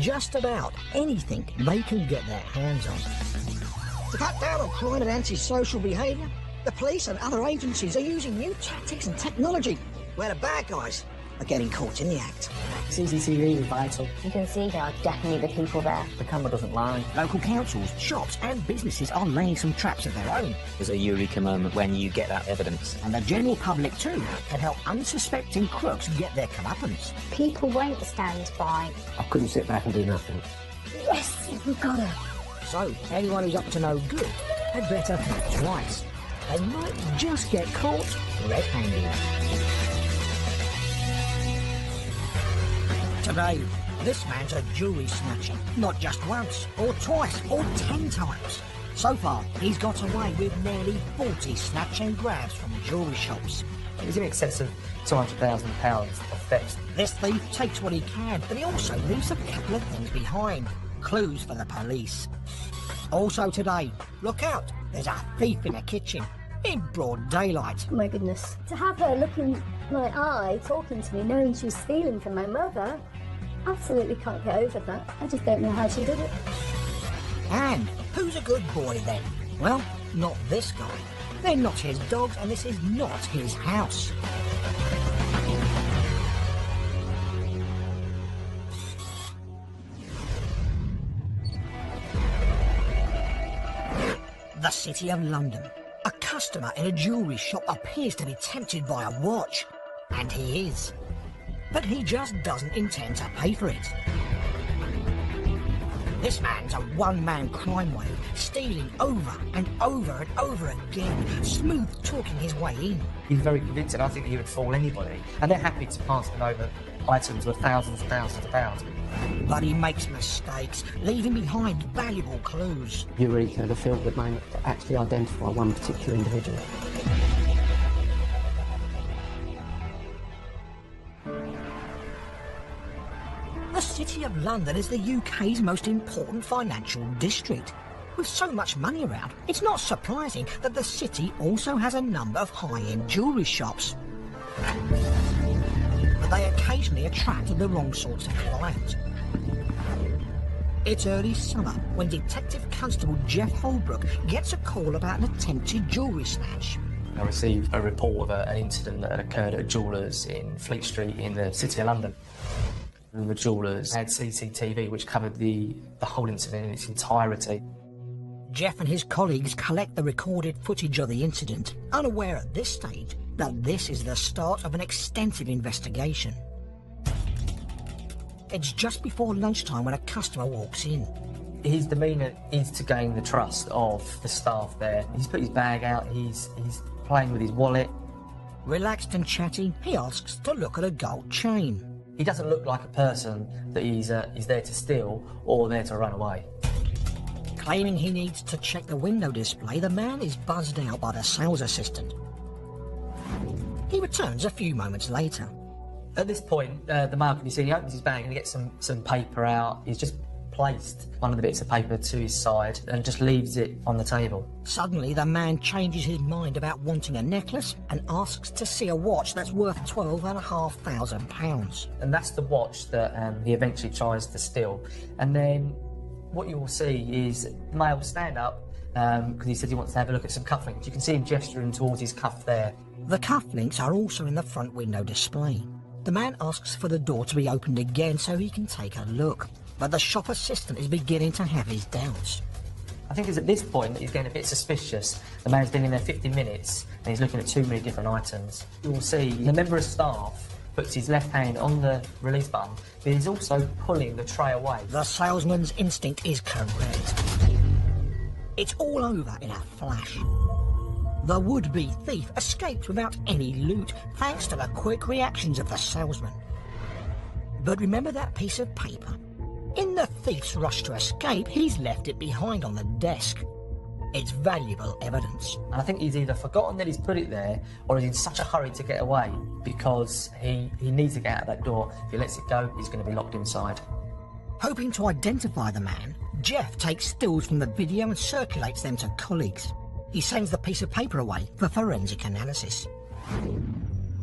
just about anything they can get their hands on. To cut down on crime and antisocial behaviour, the police and other agencies are using new tactics and technology, where the bad guys are getting caught in the act. CCTV is vital. You can see there are definitely the people there. The camera doesn't lie. Local councils, shops and businesses are laying some traps of their own. There's a eureka moment when you get that evidence. And the general public too can help unsuspecting crooks get their comeuppance. People won't stand by. I couldn't sit back and do nothing. Yes, we've got her. So, anyone who's up to no good had better think twice. They might just get caught red-handed. Today, this man's a jewellery snatcher, not just once, or twice, or 10 times. So far, he's got away with nearly 40 snatch and grabs from jewellery shops. It's in excess of £200,000 of theft. This thief takes what he can, but he also leaves a couple of things behind. Clues for the police. Also today, look out, there's a thief in the kitchen, in broad daylight. Oh my goodness. To have her looking my eye, talking to me, knowing she was stealing from my mother, absolutely can't get over that. I just don't know how she did it. And who's a good boy then? Well, not this guy. They're not his dogs, and this is not his house. The City of London. A customer in a jewellery shop appears to be tempted by a watch. And he is. But he just doesn't intend to pay for it. This man's a one-man crime wave, stealing over and over and over again, smooth-talking his way in. He's very convincing. I think he would fool anybody. And they're happy to pass him over items worth thousands and thousands of pounds. But he makes mistakes, leaving behind valuable clues. Eureka, the film that might actually identify one particular individual. The City of London is the UK's most important financial district. With so much money around, it's not surprising that the city also has a number of high-end jewellery shops. But they occasionally attract the wrong sorts of clients. It's early summer when Detective Constable Jeff Holbrook gets a call about an attempted jewellery snatch. I received a report of an incident that had occurred at a jeweller's in Fleet Street in the City of London. And the jewellers had CCTV which covered the whole incident in its entirety. Jeff and his colleagues collect the recorded footage of the incident, unaware at this stage that this is the start of an extensive investigation. It's just before lunchtime when a customer walks in. His demeanour is to gain the trust of the staff there. He's put his bag out, he's playing with his wallet. Relaxed and chatty, he asks to look at a gold chain. He doesn't look like a person that he's there to steal or there to run away. Claiming he needs to check the window display, the man is buzzed out by the sales assistant. He returns a few moments later. At this point, the male can be seen, he opens his bag and he gets some paper out. He's just placed one of the bits of paper to his side and just leaves it on the table. Suddenly, the man changes his mind about wanting a necklace and asks to see a watch that's worth £12,500. And that's the watch that he eventually tries to steal. And then what you will see is the male will stand up because he says he wants to have a look at some cufflinks. You can see him gesturing towards his cuff there. The cufflinks are also in the front window display. The man asks for the door to be opened again so he can take a look. But the shop assistant is beginning to have his doubts. I think it's at this point that he's getting a bit suspicious. The man's been in there 50 minutes and he's looking at too many different items. You will see the member of staff puts his left hand on the release button, but he's also pulling the tray away. The salesman's instinct is correct. It's all over in a flash. The would-be thief escaped without any loot, thanks to the quick reactions of the salesman. But remember that piece of paper? In the thief's rush to escape, he's left it behind on the desk. It's valuable evidence. And I think he's either forgotten that he's put it there or he's in such a hurry to get away because he needs to get out of that door. If he lets it go, he's going to be locked inside. Hoping to identify the man, Jeff takes stills from the video and circulates them to colleagues. He sends the piece of paper away for forensic analysis.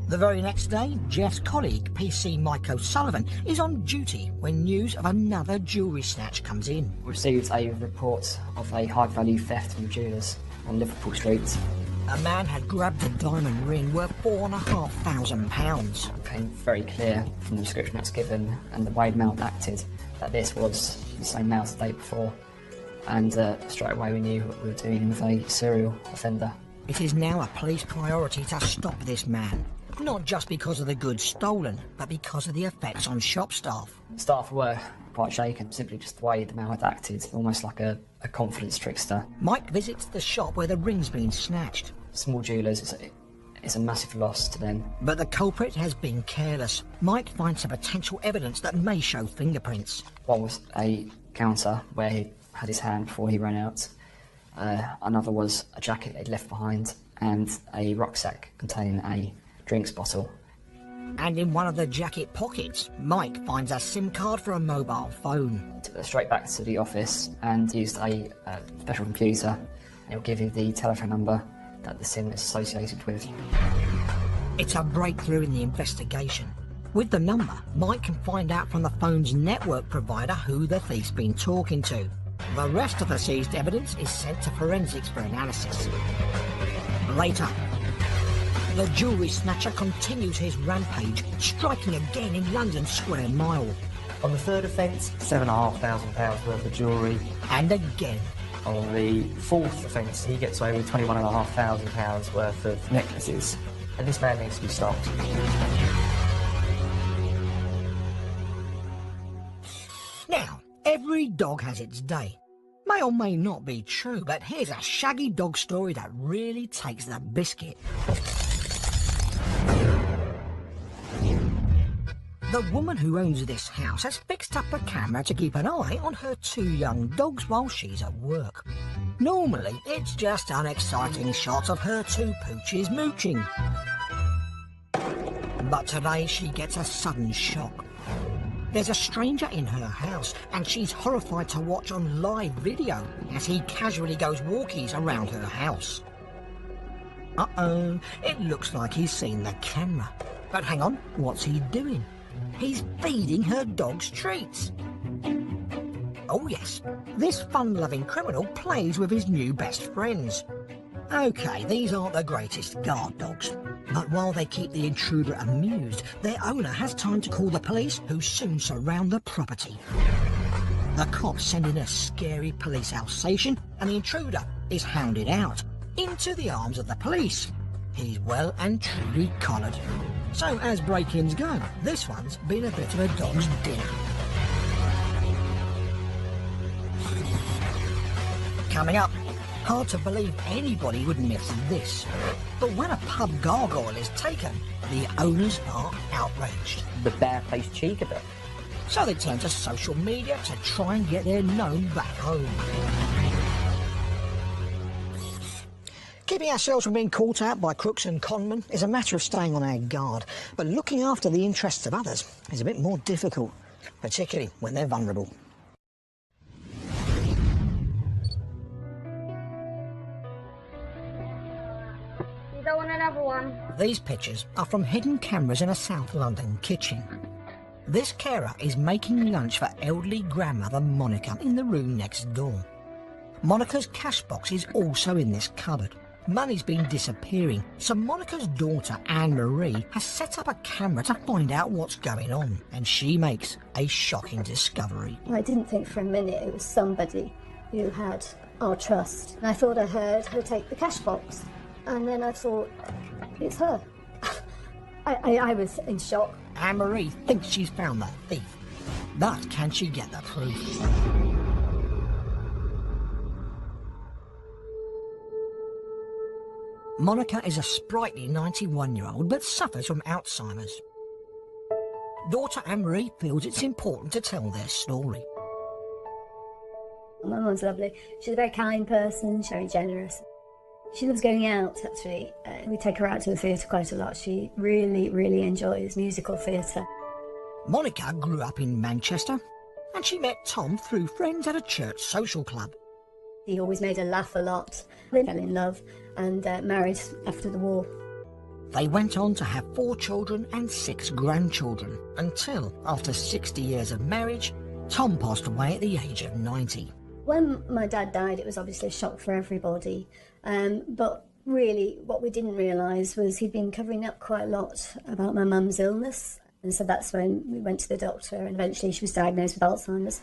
The very next day, Jeff's colleague, PC Mike O'Sullivan, is on duty when news of another jewellery snatch comes in. We received a report of a high-value theft from jewellers on Liverpool Street. A man had grabbed a diamond ring worth £4,500. It became very clear from the description that's given and the way the male acted that this was the same male as the day before. And straight away we knew what we were dealing with a serial offender. It is now a police priority to stop this man. Not just because of the goods stolen, but because of the effects on shop staff. Staff were quite shaken, simply just the way the man had acted, almost like a confidence trickster. Mike visits the shop where the ring's been snatched. Small jewellers, it's a massive loss to them. But the culprit has been careless. Mike finds some potential evidence that may show fingerprints. One was a counter where he had his hand before he ran out. Another was a jacket he'd left behind and a rucksack containing a drinks bottle. And in one of the jacket pockets, Mike finds a SIM card for a mobile phone. Took it straight back to the office and used a special computer. It'll give you the telephone number that the SIM is associated with. It's a breakthrough in the investigation. With the number, Mike can find out from the phone's network provider who the thief's been talking to. The rest of the seized evidence is sent to forensics for analysis. Later, the jewellery snatcher continues his rampage, striking again in London's Square Mile. On the third offence, £7,500 worth of jewellery. And again. On the fourth offence, he gets away with £21,500 worth of necklaces. And this man needs to be stopped. Now, every dog has its day. May or may not be true, but here's a shaggy dog story that really takes the biscuit. The woman who owns this house has fixed up a camera to keep an eye on her 2 young dogs while she's at work. Normally, it's just unexciting shots of her 2 pooches mooching. But today she gets a sudden shock. There's a stranger in her house, and she's horrified to watch on live video as he casually goes walkies around her house. Uh-oh, it looks like he's seen the camera. But hang on, what's he doing? He's feeding her dogs treats. Oh yes, this fun-loving criminal plays with his new best friends. OK, these aren't the greatest guard dogs, but while they keep the intruder amused, their owner has time to call the police, who soon surround the property. The cops send in a scary police Alsatian, and the intruder is hounded out into the arms of the police. He's well and truly collared. So as break-ins go, this one's been a bit of a dog's dinner. Coming up, hard to believe anybody would miss this. But when a pub gargoyle is taken, the owners are outraged. The barefaced cheek of it. So they turn to social media to try and get their gnome back home. Keeping ourselves from being caught out by crooks and conmen is a matter of staying on our guard, but looking after the interests of others is a bit more difficult, particularly when they're vulnerable. You don't want another one? These pictures are from hidden cameras in a South London kitchen. This carer is making lunch for elderly grandmother Monica in the room next door. Monica's cash box is also in this cupboard. Money's been disappearing, so Monica's daughter, Anne-Marie, has set up a camera to find out what's going on, and she makes a shocking discovery. I didn't think for a minute it was somebody who had our trust. And I thought I heard her take the cash box, and then I thought, it's her. I was in shock. Anne-Marie thinks she's found the thief, but can she get the proof? Monica is a sprightly 91-year-old but suffers from Alzheimer's. Daughter Anne-Marie feels it's important to tell their story. My mum's lovely. She's a very kind person, she's very generous. She loves going out, actually. We take her out to the theatre quite a lot. She really, really enjoys musical theatre. Monica grew up in Manchester, and she met Tom through friends at a church social club. He always made her laugh a lot. They fell in love and married after the war. They went on to have 4 children and 6 grandchildren, until, after 60 years of marriage, Tom passed away at the age of 90. When my dad died, it was obviously a shock for everybody, but really what we didn't realise was he'd been covering up quite a lot about my mum's illness, and so that's when we went to the doctor, and eventually she was diagnosed with Alzheimer's.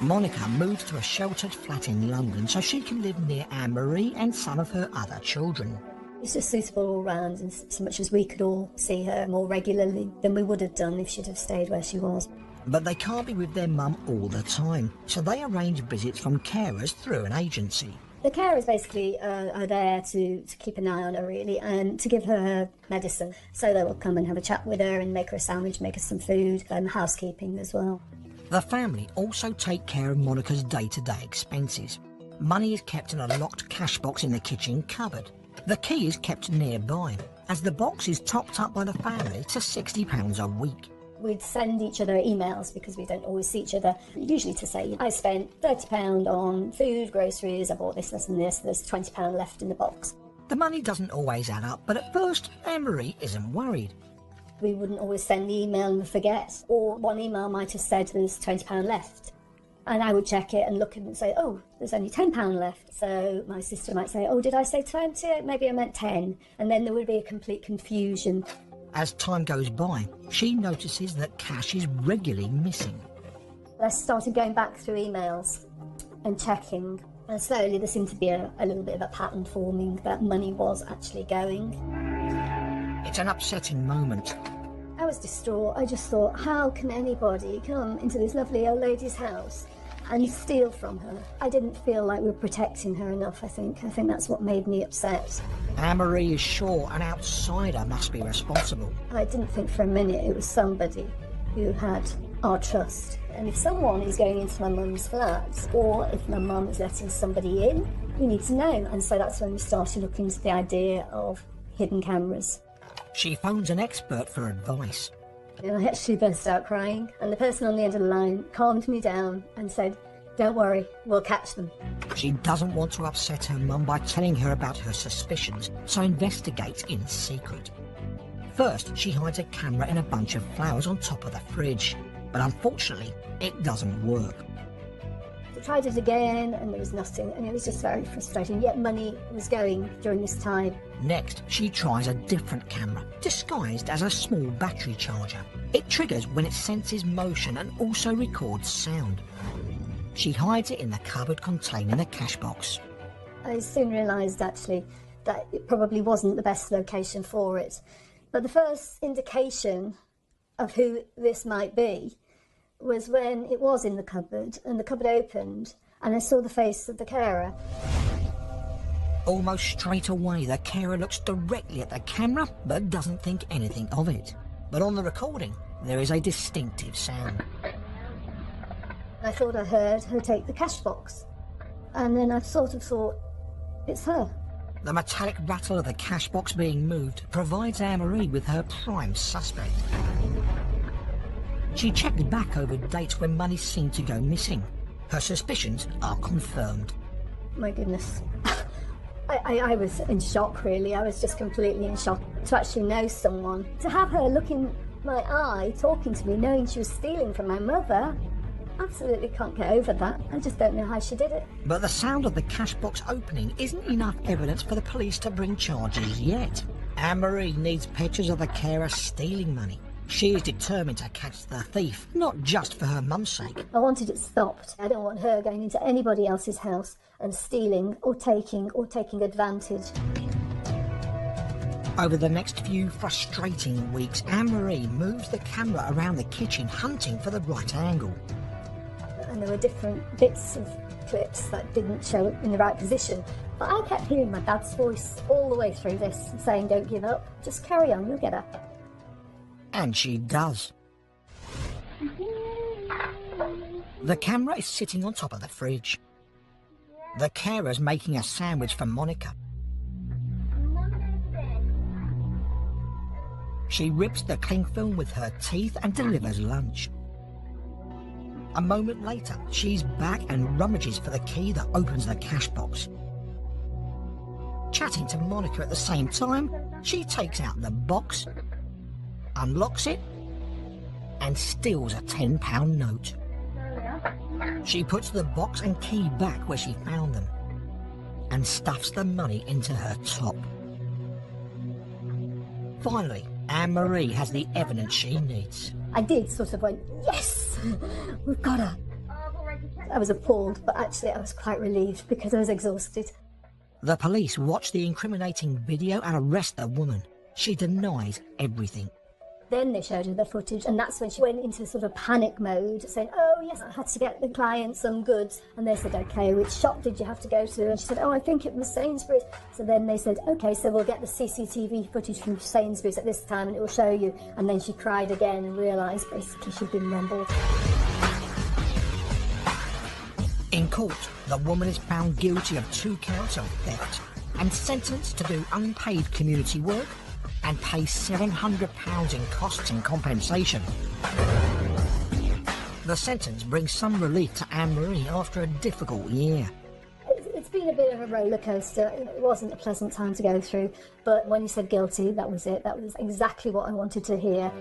Monica moved to a sheltered flat in London so she can live near Anne-Marie and some of her other children. It's just suitable all round, and so much as we could all see her more regularly than we would have done if she'd have stayed where she was. But they can't be with their mum all the time, so they arrange visits from carers through an agency. The carers basically are there to keep an eye on her, really, and to give her medicine. So they will come and have a chat with her and make her a sandwich, make her some food, and housekeeping as well. The family also take care of Monica's day-to-day expenses. Money is kept in a locked cash box in the kitchen cupboard. The key is kept nearby, as the box is topped up by the family to £60 a week. We'd send each other emails because we don't always see each other, usually to say, I spent £30 on food, groceries, I bought this, this and this, there's £20 left in the box. The money doesn't always add up, but at first, Anne-Marie isn't worried. We wouldn't always send the email and forget, or one email might have said there's £20 left. And I would check it and look and say, oh, there's only £10 left. So my sister might say, oh, did I say 20? Maybe I meant 10. And then there would be a complete confusion. As time goes by, she notices that cash is regularly missing. I started going back through emails and checking, and slowly there seemed to be a little bit of a pattern forming that money was actually going. It's an upsetting moment. I was distraught. I just thought, how can anybody come into this lovely old lady's house and steal from her? I didn't feel like we were protecting her enough, I think. I think that's what made me upset. Anne-Marie is sure an outsider must be responsible. I didn't think for a minute it was somebody who had our trust. And if someone is going into my mum's flat, or if my mum is letting somebody in, we need to know. And so that's when we started looking into the idea of hidden cameras. She phones an expert for advice. And I actually burst out crying, and the person on the end of the line calmed me down and said, don't worry, we'll catch them. She doesn't want to upset her mum by telling her about her suspicions, so investigates in secret. First, she hides a camera in a bunch of flowers on top of the fridge, but unfortunately, it doesn't work. I tried it again, and there was nothing, and it was just very frustrating, yet money was going during this time. Next, she tries a different camera, disguised as a small battery charger. It triggers when it senses motion and also records sound. She hides it in the cupboard containing the cash box. I soon realised, actually, that it probably wasn't the best location for it. But the first indication of who this might be was when it was in the cupboard, and the cupboard opened, and I saw the face of the carer. Almost straight away, the carer looks directly at the camera, but doesn't think anything of it. But on the recording, there is a distinctive sound. I thought I heard her take the cash box, and then I sort of thought, it's her. The metallic rattle of the cash box being moved provides Anne-Marie with her prime suspect. She checked back over dates when money seemed to go missing. Her suspicions are confirmed. My goodness. I was in shock, really. I was just completely in shock. To actually know someone, to have her look in my eye, talking to me, knowing she was stealing from my mother, absolutely can't get over that. I just don't know how she did it. But the sound of the cash box opening isn't enough evidence for the police to bring charges yet. Anne-Marie needs pictures of the carer stealing money. She is determined to catch the thief, not just for her mum's sake. I wanted it stopped. I don't want her going into anybody else's house and stealing or taking advantage. Over the next few frustrating weeks, Anne-Marie moves the camera around the kitchen, hunting for the right angle. And there were different bits of clips that didn't show in the right position. But I kept hearing my dad's voice all the way through this, saying, don't give up, just carry on, you'll get her. And she does. The camera is sitting on top of the fridge. The carer's making a sandwich for Monica. She rips the cling film with her teeth and delivers lunch. A moment later, she's back and rummages for the key that opens the cash box. Chatting to Monica at the same time, she takes out the box, unlocks it, and steals a £10 note. She puts the box and key back where she found them and stuffs the money into her top. Finally, Anne-Marie has the evidence she needs. I did sort of went, yes, we've got her. I was appalled, but actually I was quite relieved because I was exhausted. The police watch the incriminating video and arrest the woman. She denies everything. Then they showed her the footage, and that's when she went into sort of panic mode, saying, oh yes, I had to get the client some goods. And they said, okay, which shop did you have to go to? And she said, oh, I think it was Sainsbury's. So then they said, okay, so we'll get the CCTV footage from Sainsbury's at this time and it will show you. And then she cried again and realised basically she'd been rumbled. In court, the woman is found guilty of 2 counts of theft and sentenced to do unpaid community work and pay £700 in costs and compensation. The sentence brings some relief to Anne-Marie after a difficult year. It's been a bit of a roller coaster. It wasn't a pleasant time to go through, but when you said guilty, that was it. That was exactly what I wanted to hear.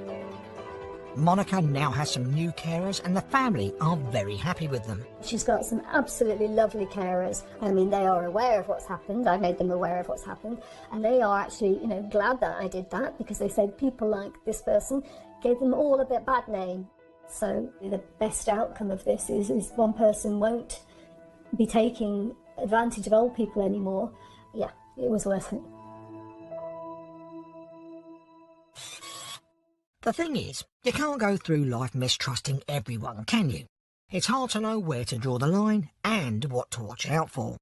Monica now has some new carers and the family are very happy with them. She's got some absolutely lovely carers. I mean, they are aware of what's happened. I made them aware of what's happened. And they are actually, glad that I did that because they said people like this person gave them all a bit bad name. So the best outcome of this is one person won't be taking advantage of old people anymore. Yeah, it was worth it. The thing is, you can't go through life mistrusting everyone, can you? It's hard to know where to draw the line and what to watch out for.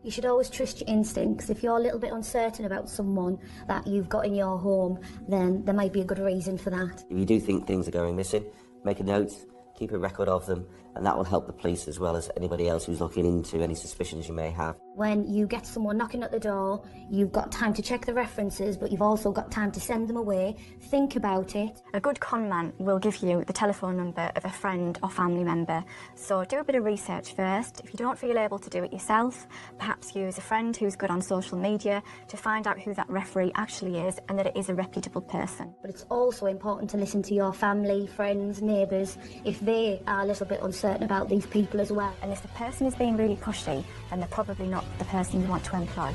You should always trust your instincts. If you're a little bit uncertain about someone that you've got in your home, then there might be a good reason for that. If you do think things are going missing, make a note, keep a record of them, and that will help the police as well as anybody else who's looking into any suspicions you may have. When you get someone knocking at the door, you've got time to check the references, but you've also got time to send them away. Think about it. A good con man will give you the telephone number of a friend or family member. So do a bit of research first. If you don't feel able to do it yourself, perhaps use a friend who's good on social media to find out who that referee actually is and that it is a reputable person. But it's also important to listen to your family, friends, neighbours, if they are a little bit uncertain about these people as well. And if the person is being really pushy, then they're probably not the person you want to employ.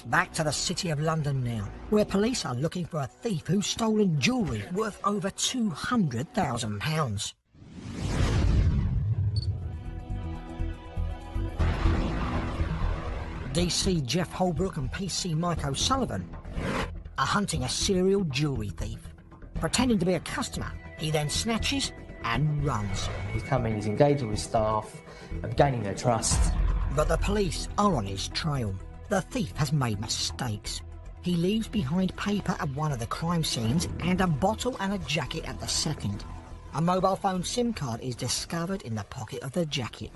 Back to the City of London now, where police are looking for a thief who's stolen jewellery worth over £200,000. DC Jeff Holbrook and PC Mike O'Sullivan are hunting a serial jewellery thief. Pretending to be a customer, he then snatches and runs. He's coming, he's engaging with staff, and gaining their trust. But the police are on his trail. The thief has made mistakes. He leaves behind paper at one of the crime scenes and a bottle and a jacket at the second. A mobile phone SIM card is discovered in the pocket of the jacket.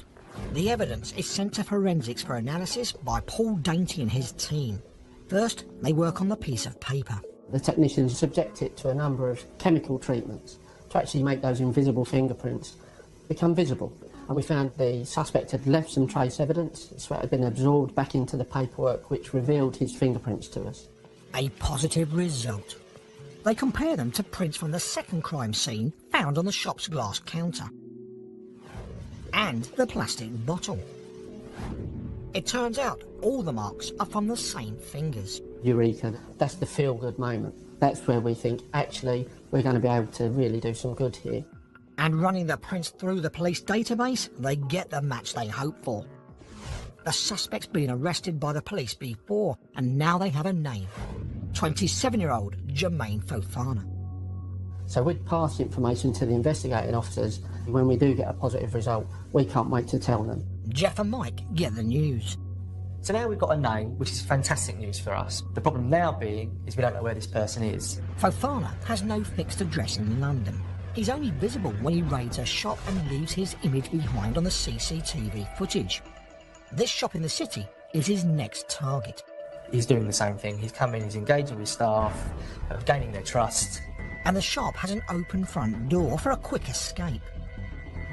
The evidence is sent to forensics for analysis by Paul Dainty and his team. First, they work on the piece of paper. The technicians subject it to a number of chemical treatments to actually make those invisible fingerprints become visible. And we found the suspect had left some trace evidence, so it had been absorbed back into the paperwork, which revealed his fingerprints to us. A positive result. They compare them to prints from the second crime scene found on the shop's glass counter. And the plastic bottle. It turns out all the marks are from the same fingers. Eureka, that's the feel-good moment. That's where we think, actually, we're going to be able to really do some good here. And running the prints through the police database, they get the match they hope for. The suspect's been arrested by the police before, and now they have a name. 27-year-old Jermaine Fofana. So we'd pass the information to the investigating officers. When we do get a positive result, we can't wait to tell them. Jeff and Mike get the news. So now we've got a name, which is fantastic news for us. The problem now being is we don't know where this person is. Fofana has no fixed address in London. He's only visible when he raids a shop and leaves his image behind on the CCTV footage. This shop in the city is his next target. He's doing the same thing. He's coming, he's engaging with staff, gaining their trust. And the shop has an open front door for a quick escape.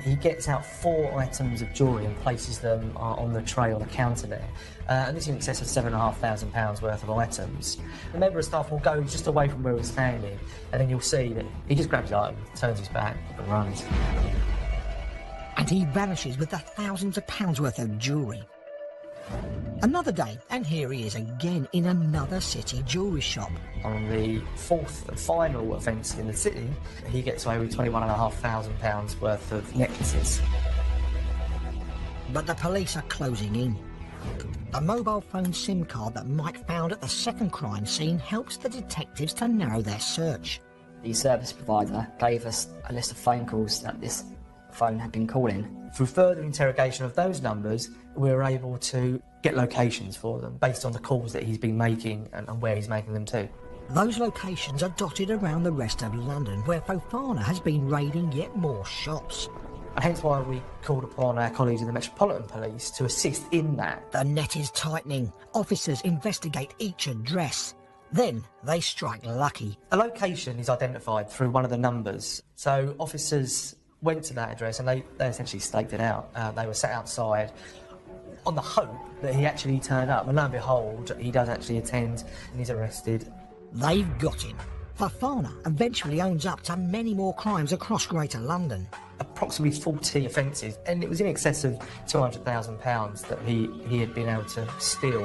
He gets out 4 items of jewellery and places them on the tray or the counter there. And this is in excess of £7,500 worth of items. The member of staff will go just away from where he was standing, and then you'll see that he just grabs the item, turns his back and runs. And he vanishes with the thousands of pounds worth of jewellery. Another day, and here he is again in another city jewellery shop. On the 4th and final offence in the city, he gets away with £21,500 worth of necklaces. But the police are closing in. The mobile phone SIM card that Mike found at the second crime scene helps the detectives to narrow their search. The service provider gave us a list of phone calls that this phone had been calling. Through further interrogation of those numbers, we were able to get locations for them based on the calls that he's been making and where he's making them to. Those locations are dotted around the rest of London, where Fofana has been raiding yet more shops. And hence why we called upon our colleagues in the Metropolitan Police to assist in that. The net is tightening. Officers investigate each address. Then they strike lucky. A location is identified through one of the numbers. So officers went to that address and they essentially staked it out. They were sat outside on the hope that he actually turned up. And lo and behold, he does actually attend and he's arrested. They've got him. Fofana eventually owns up to many more crimes across Greater London. Approximately 40 offences, and it was in excess of £200,000 that he had been able to steal.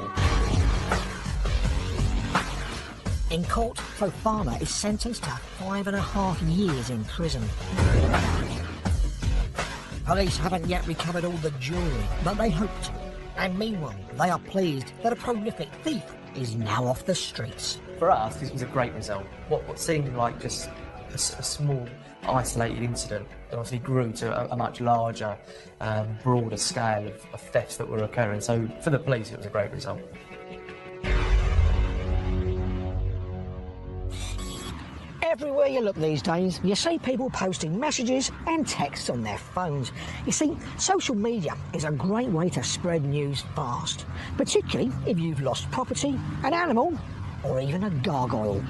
In court, Fofana is sentenced to 5.5 years in prison. Police haven't yet recovered all the jewellery, but they hope to. And meanwhile, they are pleased that a prolific thief is now off the streets. For us, this was a great result. What seemed like just a small, isolated incident that obviously grew to a much larger, broader scale of thefts that were occurring. So for the police, it was a great result. Everywhere you look these days, you see people posting messages and texts on their phones. You see, social media is a great way to spread news fast, particularly if you've lost property, an animal, or even a gargoyle.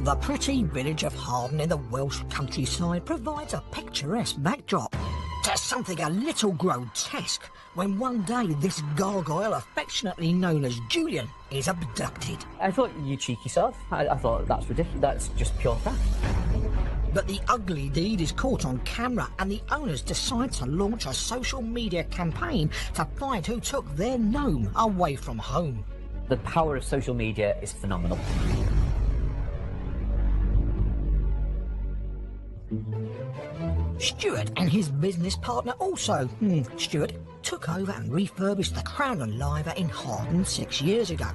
The pretty village of Harden in the Welsh countryside provides a picturesque backdrop to something a little grotesque when one day this gargoyle, affectionately known as Julian, is abducted. I thought, you cheeky sod. I thought that's ridiculous. That's just pure theft. But the ugly deed is caught on camera and the owners decide to launch a social media campaign to find who took their gnome away from home. The power of social media is phenomenal. Stuart and his business partner also. Stuart took over and refurbished the Crown and Liver in Harden 6 years ago.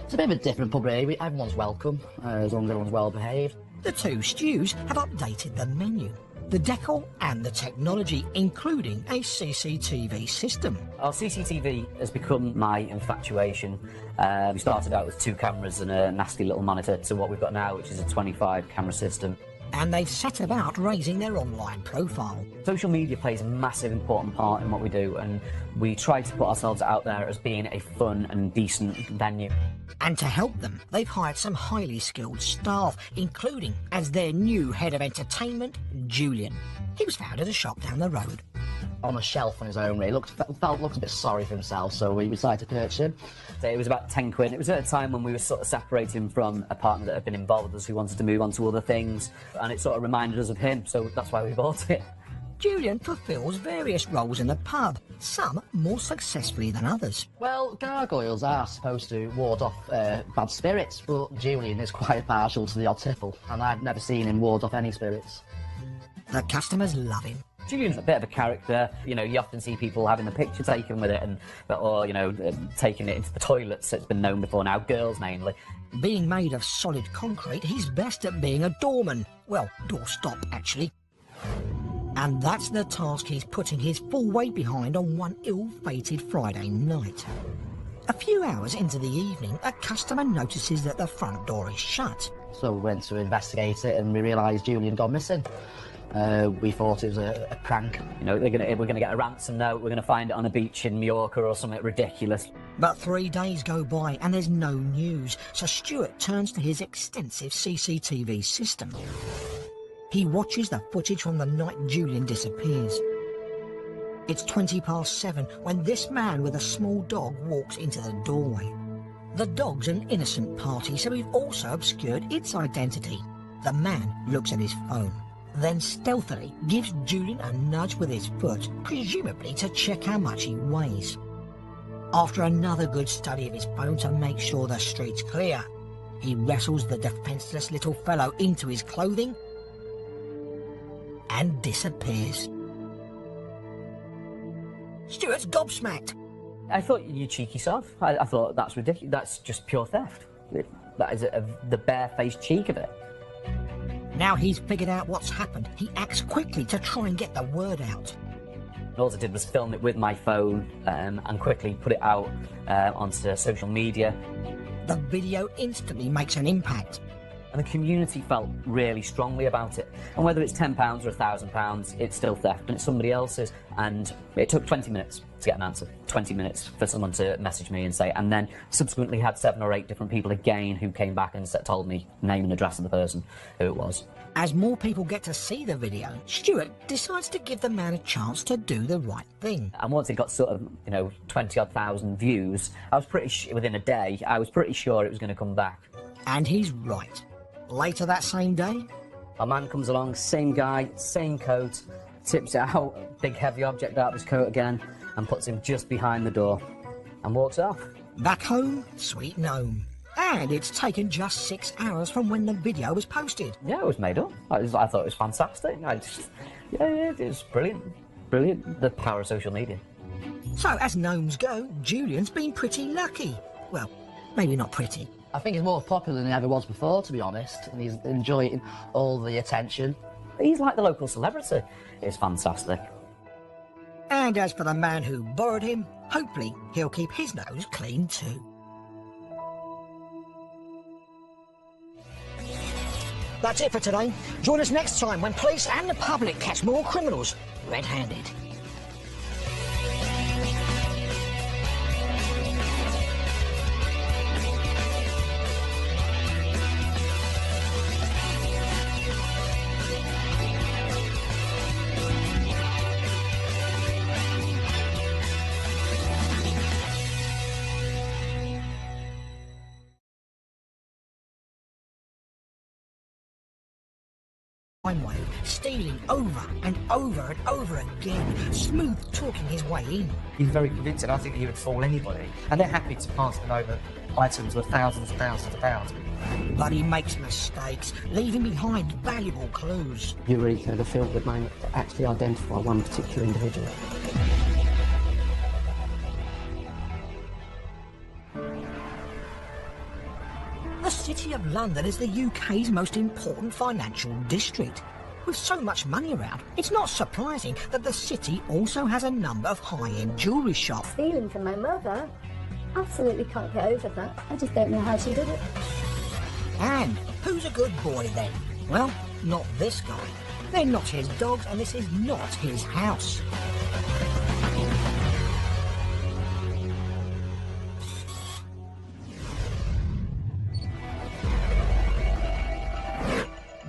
It's a bit of a different pub here. Everyone's welcome, as long as everyone's well behaved. The two stews have updated the menu, the decor and the technology, including a CCTV system. Our CCTV has become my infatuation. We started out with 2 cameras and a nasty little monitor to what we've got now, which is a 25 camera system. And they've set about raising their online profile. Social media plays a massive important part in what we do, and we try to put ourselves out there as being a fun and decent venue. And to help them, they've hired some highly skilled staff, including, as their new head of entertainment, Julian. He was found at a shop down the road. On a shelf on his own, really. Looked a bit sorry for himself, so we decided to purchase him. So it was about 10 quid. It was at a time when we were sort of separating from a partner that had been involved with us who wanted to move on to other things, and it sort of reminded us of him, so that's why we bought it. Julian fulfills various roles in the pub, some more successfully than others. Well, gargoyles are supposed to ward off bad spirits, but Julian is quite partial to the odd tipple, and I've never seen him ward off any spirits. The customers love him. Julian's a bit of a character. You know, you often see people having a picture taken with it, or you know, taking it into the toilets. It's been known before now, girls mainly. Being made of solid concrete, he's best at being a doorman. Well, doorstop, actually. And that's the task he's putting his full weight behind on one ill-fated Friday night. A few hours into the evening, a customer notices that the front door is shut. So we went to investigate it, and we realised Julian had gone missing. We thought it was a prank. You know, we're gonna get a ransom note, we're gonna find it on a beach in Mallorca or something ridiculous. But 3 days go by and there's no news, so Stuart turns to his extensive CCTV system. He watches the footage from the night Julian disappears. It's 7:20 when this man with a small dog walks into the doorway. The dog's an innocent party, so we've also obscured its identity. The man looks at his phone, then stealthily gives Julian a nudge with his foot, presumably to check how much he weighs. After another good study of his phone to make sure the street's clear, he wrestles the defenceless little fellow into his clothing and disappears. Stuart's gobsmacked. I thought, you cheeky sod. I thought that's ridiculous. That's just pure theft. That is the barefaced cheek of it. Now he's figured out what's happened, he acts quickly to try and get the word out. All I did was film it with my phone and quickly put it out onto social media. The video instantly makes an impact. And the community felt really strongly about it. And whether it's £10 or £1,000, it's still theft and it's somebody else's. And it took 20 minutes to get an answer. 20 minutes for someone to message me and say, and then subsequently had 7 or 8 different people again who came back and told me name and address of the person who it was. As more people get to see the video, Stuart decides to give the man a chance to do the right thing. And once it got sort of, 20-odd thousand views, I was within a day, I was pretty sure it was going to come back. And he's right. Later that same day, a man comes along, same guy, same coat, tips it out, big heavy object out of his coat again, and puts him just behind the door, and walks off. Back home, sweet gnome. And it's taken just 6 hours from when the video was posted. Yeah, it was made up. I thought it was fantastic. It was brilliant. Brilliant, the power of social media. So, as gnomes go, Julian's been pretty lucky. Well, maybe not pretty. I think he's more popular than he ever was before, to be honest, and he's enjoying all the attention. He's like the local celebrity. It's fantastic. And as for the man who borrowed him, hopefully he'll keep his nose clean too. That's it for today. Join us next time when police and the public catch more criminals red-handed. Way, stealing over and over and over again, smooth talking his way in. He's very convincing. I think he would fool anybody, and they're happy to pass them over items worth thousands and thousands of pounds. But he makes mistakes, leaving behind valuable clues. Eureka, the film that may actually identify one particular individual. The City of London is the UK's most important financial district. With so much money around, it's not surprising that the city also has a number of high-end jewellery shops. Stealing from my mother, absolutely can't get over that. I just don't know how she did it. And who's a good boy then? Well, not this guy. They're not his dogs, and this is not his house.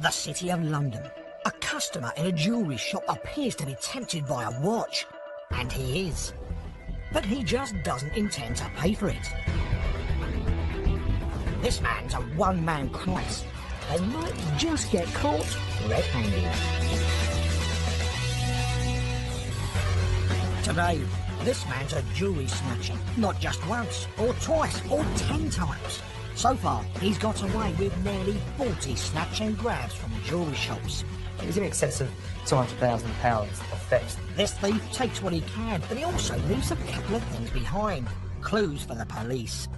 The City of London. A customer in a jewellery shop appears to be tempted by a watch. And he is. But he just doesn't intend to pay for it. This man's a one-man crisis. They might just get caught red-handed. Today, this man's a jewellery snatcher. Not just once, or twice, or 10 times. So far, he's got away with nearly 40 snatch and grabs from jewellery shops. It was in excess of £200,000 of theft. This thief takes what he can, but he also leaves a couple of things behind. Clues for the police.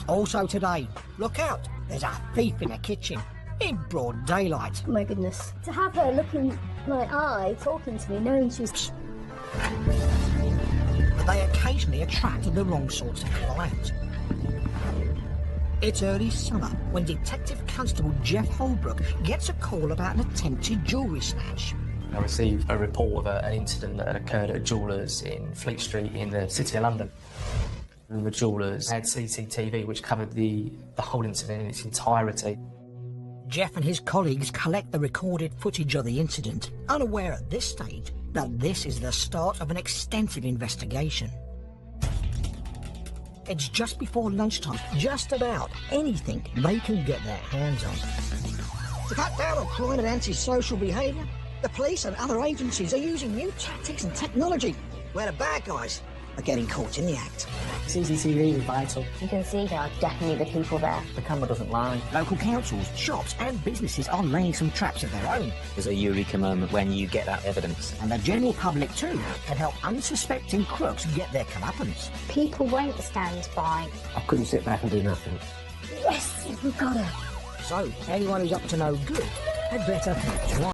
Also today, look out, there's a thief in the kitchen, in broad daylight. Oh my goodness. To have her looking my eye, talking to me, knowing she's... But they occasionally attract the wrong sorts of clients. It's early summer when Detective Constable Jeff Holbrook gets a call about an attempted jewellery snatch. I received a report of an incident that had occurred at a jeweller's in Fleet Street in the City of London. And the jewellers had CCTV which covered the whole incident in its entirety. Jeff and his colleagues collect the recorded footage of the incident, unaware at this stage that this is the start of an extensive investigation. It's just before lunchtime, just about anything they can get their hands on. To cut down on crime and antisocial behaviour, the police and other agencies are using new tactics and technology, where the bad guys are getting caught in the act. CCTV is vital. You can see there are definitely the people there. The camera doesn't lie. Local councils, shops and businesses are laying some traps of their own. There's a eureka moment when you get that evidence. And the general public too can help unsuspecting crooks get their comeuppance. People won't stand by. I couldn't sit back and do nothing. Yes, we've got her. So anyone who's up to no good had better try.